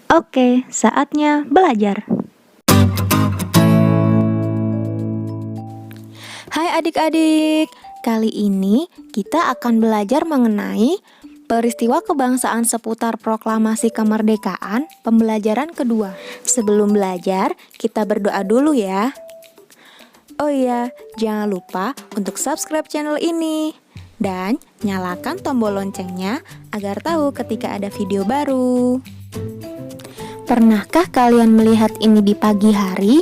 Oke, saatnya belajar. Hai adik-adik, kali ini kita akan belajar mengenai peristiwa kebangsaan seputar proklamasi kemerdekaan pembelajaran kedua. Sebelum belajar, kita berdoa dulu ya. Oh iya, jangan lupa untuk subscribe channel ini dan nyalakan tombol loncengnya agar tahu ketika ada video baru. Pernahkah kalian melihat ini di pagi hari?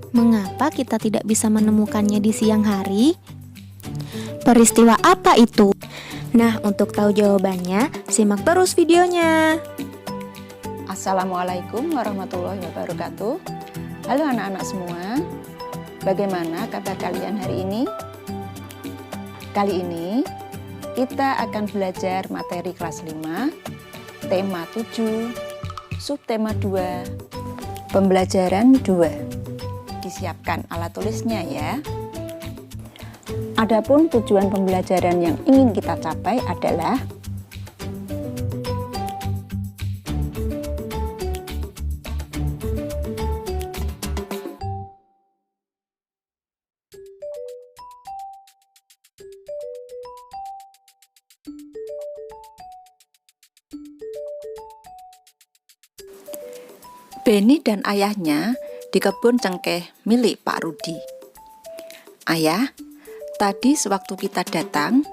Mengapa kita tidak bisa menemukannya di siang hari? Peristiwa apa itu? Nah, untuk tahu jawabannya, simak terus videonya. Assalamualaikum warahmatullahi wabarakatuh. Halo anak-anak semua, bagaimana kabar kalian hari ini? Kali ini kita akan belajar materi kelas 5, tema 7, subtema 2, pembelajaran 2. Disiapkan alat tulisnya ya. Adapun tujuan pembelajaran yang ingin kita capai adalah Beni dan ayahnya di kebun cengkeh milik Pak Rudi. Ayah, tadi sewaktu kita datang,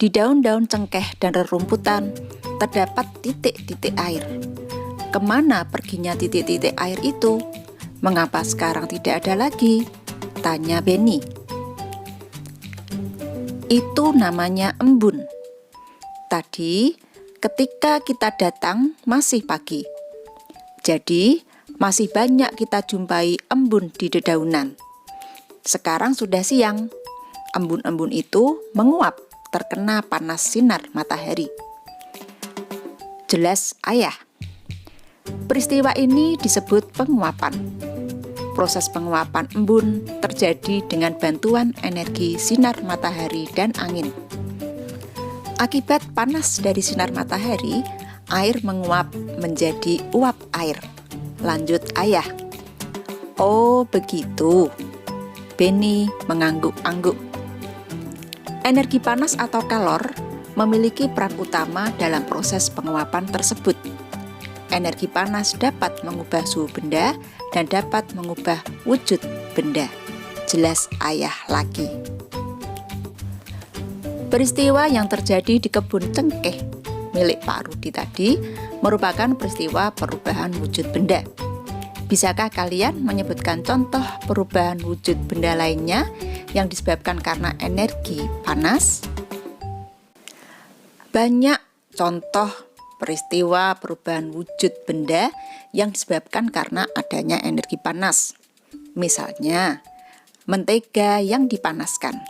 di daun-daun cengkeh dan rerumputan terdapat titik-titik air. Kemana perginya titik-titik air itu? Mengapa sekarang tidak ada lagi? Tanya Beni. Itu namanya embun. Tadi ketika kita datang masih pagi. Jadi, masih banyak kita jumpai embun di dedaunan. Sekarang sudah siang. Embun-embun itu menguap terkena panas sinar matahari. Jelas ayah. Peristiwa ini disebut penguapan. Proses penguapan embun terjadi dengan bantuan energi sinar matahari dan angin. Akibat panas dari sinar matahari, air menguap menjadi uap air. Lanjut ayah. Oh begitu. Beni mengangguk-angguk. Energi panas atau kalor memiliki peran utama dalam proses penguapan tersebut. Energi panas dapat mengubah suhu benda dan dapat mengubah wujud benda. Jelas ayah lagi. Peristiwa yang terjadi di kebun cengkeh milik Pak Rudi tadi merupakan peristiwa perubahan wujud benda. Bisakah kalian menyebutkan contoh perubahan wujud benda lainnya yang disebabkan karena energi panas? Banyak contoh peristiwa perubahan wujud benda yang disebabkan karena adanya energi panas. Misalnya, mentega yang dipanaskan.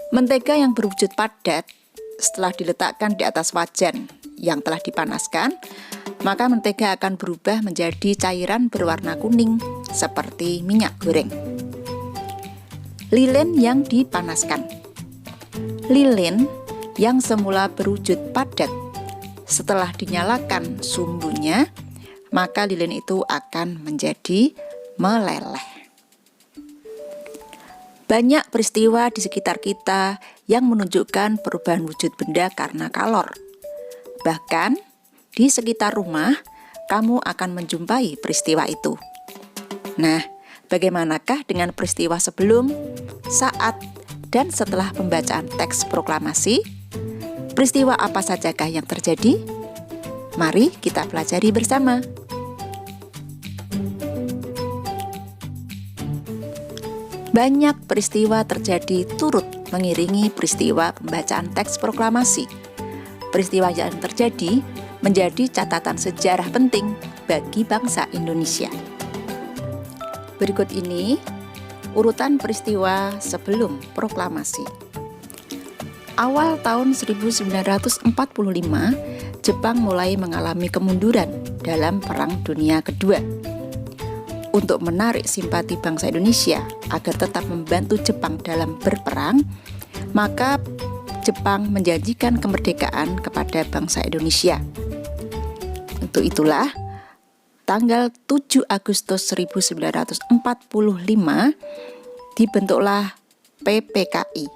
Mentega yang berwujud padat setelah diletakkan di atas wajan yang telah dipanaskan, maka mentega akan berubah menjadi cairan berwarna kuning seperti minyak goreng. Lilin yang dipanaskan. Lilin yang semula berwujud padat, setelah dinyalakan sumbunya, maka lilin itu akan menjadi meleleh. Banyak peristiwa di sekitar kita yang menunjukkan perubahan wujud benda karena kalor. Bahkan di sekitar rumah, kamu akan menjumpai peristiwa itu. Nah, bagaimanakah dengan peristiwa sebelum, saat, dan setelah pembacaan teks proklamasi? Peristiwa apa sajakah yang terjadi? Mari kita pelajari bersama. Banyak peristiwa terjadi turut mengiringi peristiwa pembacaan teks proklamasi. Peristiwa yang terjadi menjadi catatan sejarah penting bagi bangsa Indonesia. Berikut ini urutan peristiwa sebelum proklamasi. Awal tahun 1945, Jepang mulai mengalami kemunduran dalam Perang Dunia Kedua. Untuk menarik simpati bangsa Indonesia agar tetap membantu Jepang dalam berperang, maka Jepang menjanjikan kemerdekaan kepada bangsa Indonesia. Untuk itulah tanggal 7 Agustus 1945 dibentuklah PPKI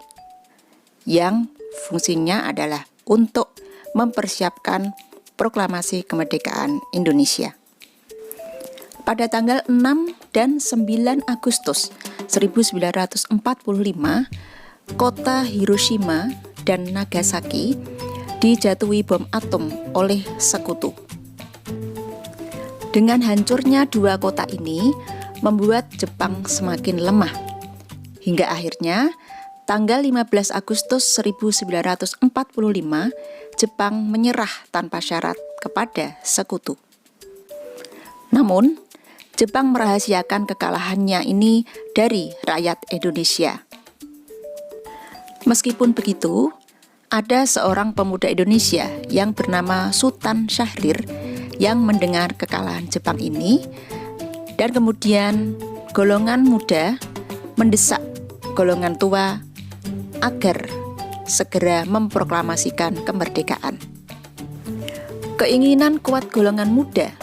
yang fungsinya adalah untuk mempersiapkan proklamasi kemerdekaan Indonesia. Pada tanggal 6 dan 9 Agustus 1945, kota Hiroshima dan Nagasaki dijatuhi bom atom oleh sekutu. Dengan hancurnya dua kota ini membuat Jepang semakin lemah. Hingga akhirnya tanggal 15 Agustus 1945 Jepang menyerah tanpa syarat kepada sekutu. Namun, Jepang merahasiakan kekalahannya ini dari rakyat Indonesia. Meskipun begitu, ada seorang pemuda Indonesia yang bernama Sultan Syahrir yang mendengar kekalahan Jepang ini, dan kemudian golongan muda mendesak golongan tua agar segera memproklamasikan kemerdekaan. Keinginan kuat golongan muda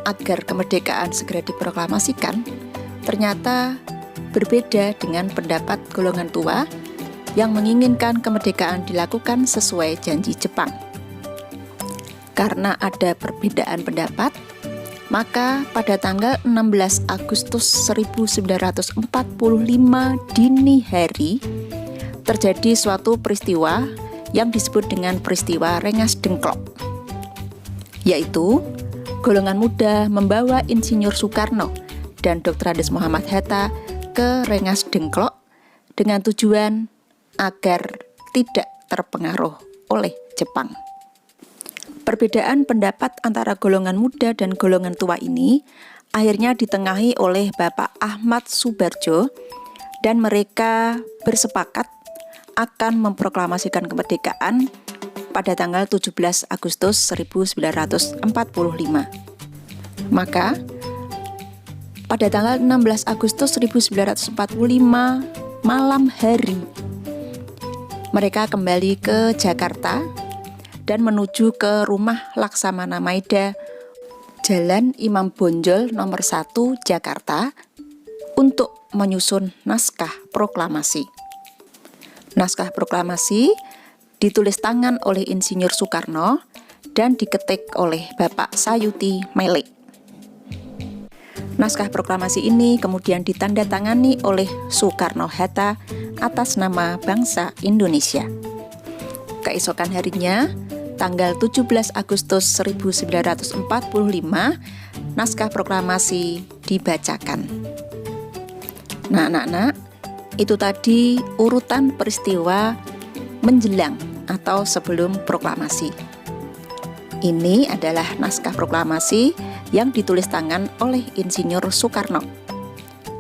agar kemerdekaan segera diproklamasikan ternyata berbeda dengan pendapat golongan tua yang menginginkan kemerdekaan dilakukan sesuai janji Jepang. Karena ada perbedaan pendapat, maka pada tanggal 16 Agustus 1945 dini hari terjadi suatu peristiwa yang disebut dengan peristiwa Rengas Dengklok, yaitu golongan muda membawa Insinyur Soekarno dan Dr. Andes Muhammad Hatta ke Rengas Dengklok dengan tujuan agar tidak terpengaruh oleh Jepang. Perbedaan pendapat antara golongan muda dan golongan tua ini akhirnya ditengahi oleh Bapak Ahmad Subarjo, dan mereka bersepakat akan memproklamasikan kemerdekaan pada tanggal 17 Agustus 1945. Maka pada tanggal 16 Agustus 1945 malam hari mereka kembali ke Jakarta dan menuju ke rumah Laksamana Maida, Jalan Imam Bonjol nomor 1 Jakarta, untuk menyusun naskah proklamasi. Naskah proklamasi ditulis tangan oleh Insinyur Soekarno dan diketik oleh Bapak Sayuti Melik. Naskah proklamasi ini kemudian ditandatangani oleh Soekarno-Hatta atas nama bangsa Indonesia. Keesokan harinya, tanggal 17 Agustus 1945, naskah proklamasi dibacakan. Nah, anak-anak, itu tadi urutan peristiwa menjelang atau sebelum proklamasi. Ini adalah naskah proklamasi yang ditulis tangan oleh Insinyur Soekarno.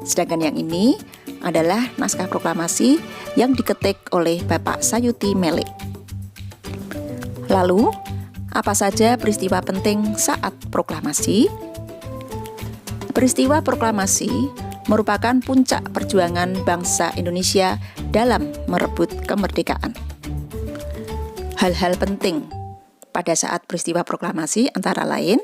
Sedangkan yang ini adalah naskah proklamasi yang diketik oleh Bapak Sayuti Melik. Lalu, apa saja peristiwa penting saat proklamasi? Peristiwa proklamasi merupakan puncak perjuangan bangsa Indonesia dalam merebut kemerdekaan. Hal-hal penting pada saat peristiwa proklamasi antara lain: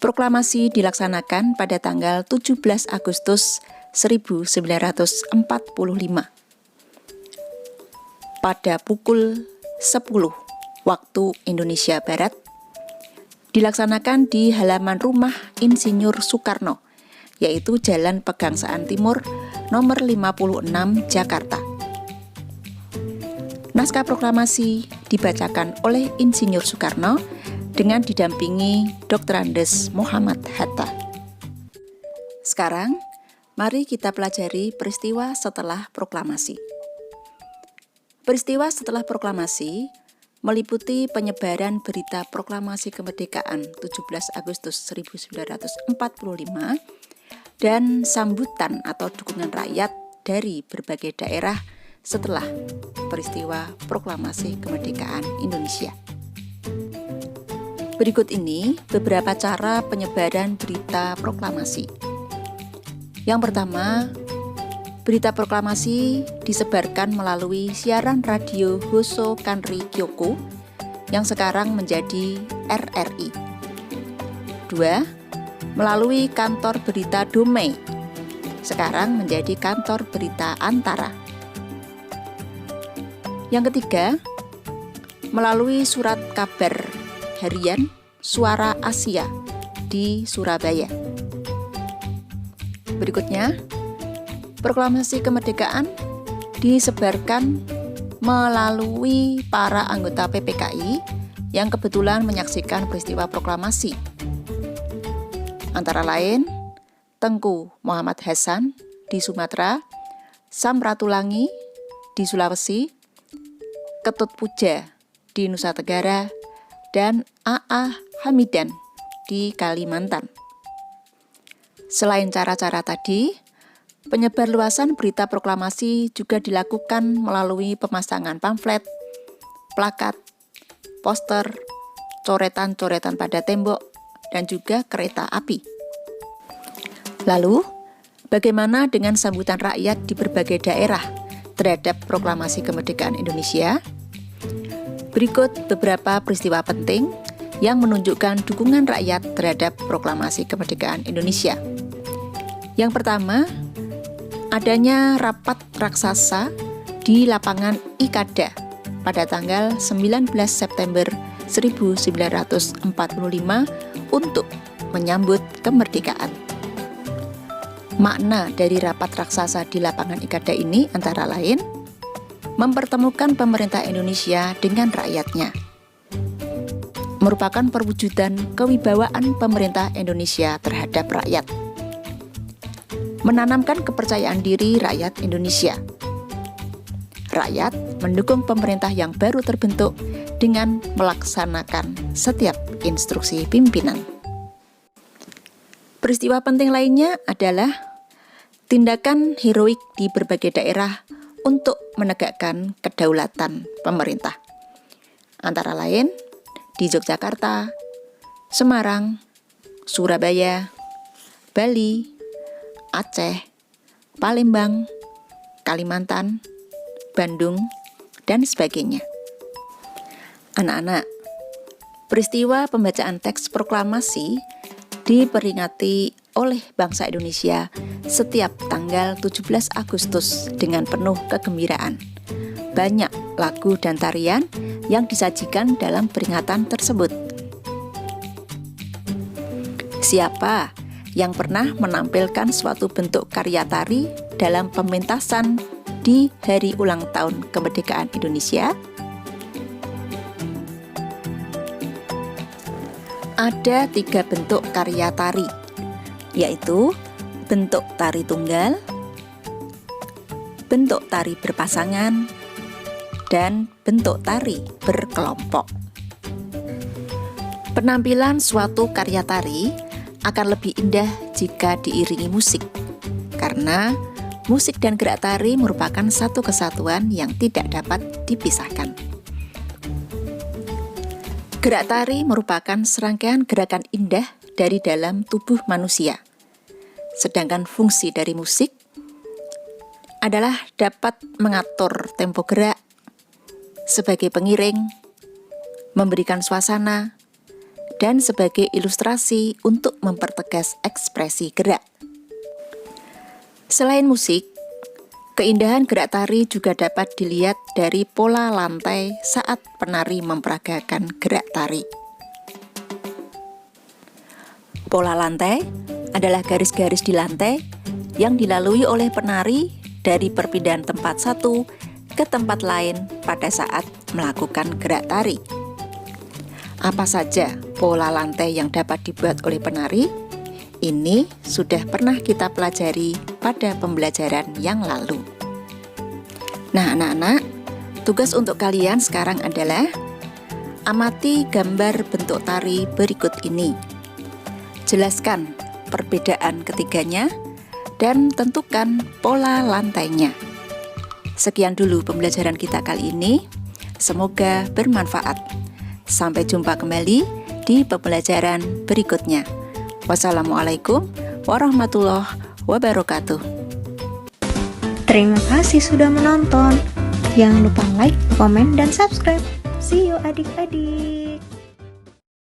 proklamasi dilaksanakan pada tanggal 17 Agustus 1945 pada pukul 10 waktu Indonesia Barat, dilaksanakan di halaman rumah Insinyur Soekarno, yaitu Jalan Pegangsaan Timur nomor 56 Jakarta. Naskah proklamasi dibacakan oleh Insinyur Soekarno dengan didampingi Dr. Andes Muhammad Hatta. Sekarang, mari kita pelajari peristiwa setelah proklamasi. Peristiwa setelah proklamasi meliputi penyebaran berita proklamasi kemerdekaan 17 Agustus 1945 dan sambutan atau dukungan rakyat dari berbagai daerah setelah peristiwa proklamasi kemerdekaan Indonesia. Berikut ini beberapa cara penyebaran berita proklamasi. Yang pertama, berita proklamasi disebarkan melalui siaran radio Hoso Kanri Kyoku yang sekarang menjadi RRI. kedua, melalui kantor berita Domei, sekarang menjadi kantor berita Antara. Yang ketiga, melalui surat kabar harian Suara Asia di Surabaya. Berikutnya, proklamasi kemerdekaan disebarkan melalui para anggota PPKI yang kebetulan menyaksikan peristiwa proklamasi. Antara lain, Tengku Muhammad Hasan di Sumatera, Sam Ratulangi di Sulawesi, Ketut Puja di Nusa Tenggara, dan A.A. Hamidan di Kalimantan. Selain cara-cara tadi, penyebarluasan berita proklamasi juga dilakukan melalui pemasangan pamflet, plakat, poster, coretan-coretan pada tembok, dan juga kereta api. Lalu, bagaimana dengan sambutan rakyat di berbagai daerah terhadap proklamasi kemerdekaan Indonesia? Berikut beberapa peristiwa penting yang menunjukkan dukungan rakyat terhadap proklamasi kemerdekaan Indonesia. Yang pertama, adanya rapat raksasa di lapangan Ikada pada tanggal 19 September 1945 untuk menyambut kemerdekaan. Makna dari rapat raksasa di lapangan Ikada ini antara lain mempertemukan pemerintah Indonesia dengan rakyatnya, merupakan perwujudan kewibawaan pemerintah Indonesia terhadap rakyat, menanamkan kepercayaan diri rakyat Indonesia. Rakyat mendukung pemerintah yang baru terbentuk dengan melaksanakan setiap instruksi pimpinan. Peristiwa penting lainnya adalah tindakan heroik di berbagai daerah untuk menegakkan kedaulatan pemerintah. Antara lain di Yogyakarta, Semarang, Surabaya, Bali, Aceh, Palembang, Kalimantan, Bandung, dan sebagainya. Anak-anak, peristiwa pembacaan teks proklamasi diperingati oleh bangsa Indonesia setiap tanggal 17 Agustus dengan penuh kegembiraan. Banyak lagu dan tarian yang disajikan dalam peringatan tersebut. Siapa yang pernah menampilkan suatu bentuk karya tari dalam pementasan di hari ulang tahun kemerdekaan Indonesia? Ada 3 bentuk karya tari, yaitu bentuk tari tunggal, bentuk tari berpasangan, dan bentuk tari berkelompok. Penampilan suatu karya tari akan lebih indah jika diiringi musik, karena musik dan gerak tari merupakan satu kesatuan yang tidak dapat dipisahkan. Gerak tari merupakan serangkaian gerakan indah dari dalam tubuh manusia. Sedangkan fungsi dari musik adalah dapat mengatur tempo gerak sebagai pengiring, memberikan suasana, dan sebagai ilustrasi untuk mempertegas ekspresi gerak. Selain musik, keindahan gerak tari juga dapat dilihat dari pola lantai saat penari memperagakan gerak tari. Pola lantai adalah garis-garis di lantai yang dilalui oleh penari dari perpindahan tempat satu ke tempat lain pada saat melakukan gerak tari. Apa saja pola lantai yang dapat dibuat oleh penari? Ini sudah pernah kita pelajari pada pembelajaran yang lalu. Nah, anak-anak, tugas untuk kalian sekarang adalah amati gambar bentuk tari berikut ini. Jelaskan perbedaan ketiganya dan tentukan pola lantainya. Sekian dulu pembelajaran kita kali ini. Semoga bermanfaat. Sampai jumpa kembali di pembelajaran berikutnya. Wassalamualaikum warahmatullahi wabarakatuh. Terima kasih sudah menonton. Jangan lupa like, komen, dan subscribe. See you adik-adik.